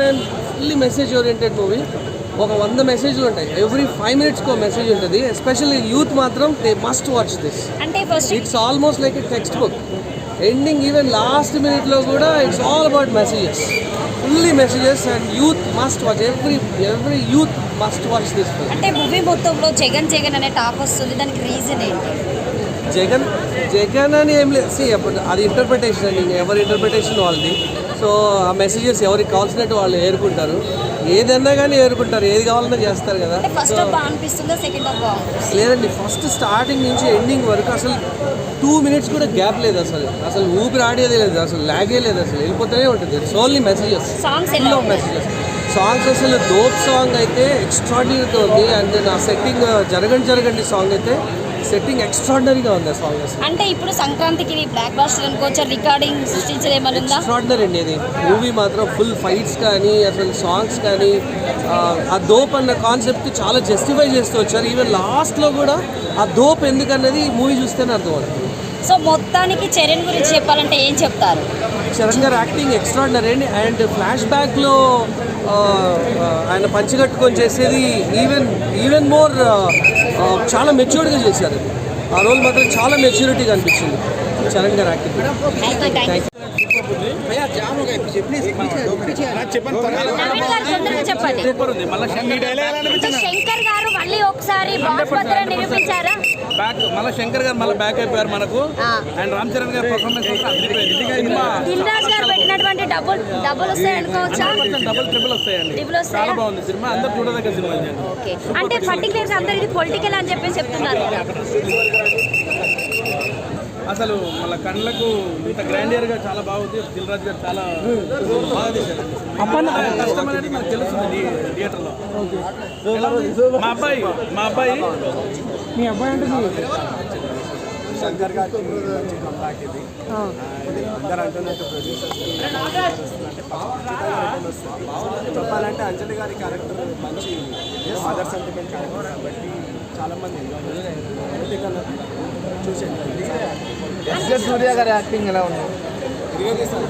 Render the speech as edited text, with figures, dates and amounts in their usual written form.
Time fully message oriented movie. ఒక 100 మెసేజ్లు ఉంటాయి, ఎవ్రీ 5 minutesకి ఒక మెసేజ్ ఉంటుంది. ఎస్పెషల్లీ యూత్ మాత్రం they must watch this. It's almost like a text book. Ending even last మినిట్లో కూడా it's all about messages, fully messages. And youth must watch, every youth must watch this film. అంటే movie మొత్తంలో జగన్ అనే talk వస్తుంది, దానికి reason ఏంటి? జగన్ అని ఏం లేదు. అప్పుడు అది ఇంటర్ప్రిటేషన్ అండి, ఎవరి ఇంటర్ప్రిటేషన్ వాళ్ళది. సో ఆ మెసేజెస్ ఎవరికి కావాల్సినట్టు వాళ్ళు ఏరుకుంటారు, ఏదన్నా కానీ ఏరుకుంటారు, ఏది కావాలన్నా చేస్తారు కదా. లేదండి, ఫస్ట్ స్టార్టింగ్ నుంచి ఎండింగ్ వరకు అసలు 2 minutes కూడా గ్యాప్ లేదు. అసలు ఊపిరి ఆడేదే లేదు, అసలు లాగే లేదు, అసలు వెళ్ళిపోతూనే ఉంటుంది. It's only messages, full of messages. Songs అసలు దోప్ సాంగ్ అయితే ఎక్స్ట్రాడినరీగా ఉంది. అండ్ నా సెట్టింగ్ జరగండి సాంగ్ అయితే సెట్టింగ్ ఎక్స్ట్రాడినరీగా ఉంది ఆ సాంగ్. అంటే ఇప్పుడు సంక్రాంతికి బ్లాక్ బాస్టర్ అనుకోవచ్చు, రికార్డింగ్ సృష్టించలేమని ఉందా? ఎక్స్ట్రాడినరీ అండి ఇది మూవీ మాత్రం. ఫుల్ ఫైట్స్ కానీ అసలు సాంగ్స్ కానీ ఆ దోప్ అన్న కాన్సెప్ట్ చాలా జస్టిఫై చేస్తూ వచ్చారు. ఈవెన్ లాస్ట్లో కూడా ఆ దోప్ ఎందుకన్నది మూవీ చూస్తేనే అర్థమవుతుంది. సో మొత్తానికి చరణ్ గురించి చెప్పాలంటే ఏం చెప్తారు? చరణ్ గారు యాక్టింగ్ ఎక్స్ట్రాడినరీ అండి. అండ్ ఫ్లాష్ బ్యాక్లో ఆయన పంచికట్టుకొని చేసేది ఈవెన్ మోర్ చాలా మెచ్యూర్డ్గా చేశారు. ఆ రోల్ మాత్రం చాలా మెచ్యూరిటీగా అనిపించింది చరణ్ గారు యాక్టింగ్. శంకర్ గారు మళ్ళీ ఒకసారి నిరూపించారా? మళ్ళీ శంకర్ గారు మళ్ళీ బ్యాక్ అయిపోయారు మనకు. అండ్ రామ్ చరణ్ గారి పర్ఫార్మెన్స్ దిల్ రాజు గారు పెట్టినటువంటి డబుల్ వస్తాయి అనుకోవచ్చా? డబుల్ ట్రిపుల్ వస్తాయండి. చాలా బాగుంది సినిమా, అందరూ చూడదగ్గ సినిమా. అంటే పర్టికులర్ అందరు ఇది పొలిటికల్ అని చెప్పి చెప్తున్నారు. అసలు మళ్ళీ కళ్ళకు ఇంత గ్రాండియర్ గా చాలా బాగుంది. దిల్ రాజు గారు చాలా బాగా తీశారు. కష్టం అనేది మనకు తెలుస్తుంది థియేటర్లో. మా అబ్బాయి మీ అబ్బాయి అంటే శంకర్ గారికి మంచి కంబ్యాక్ ఇది. అందరూ అంటున్నట్టు ప్రొడ్యూసర్స్ చెప్పాలంటే అంజలి గారి క్యారెక్టర్ మంచి మదర్ సెంటిమెంట్ క్యారెక్టర్ కాబట్టి చాలామంది చూసేది. సూర్య గారి యాక్టింగ్ ఎలా ఉంది? Really sir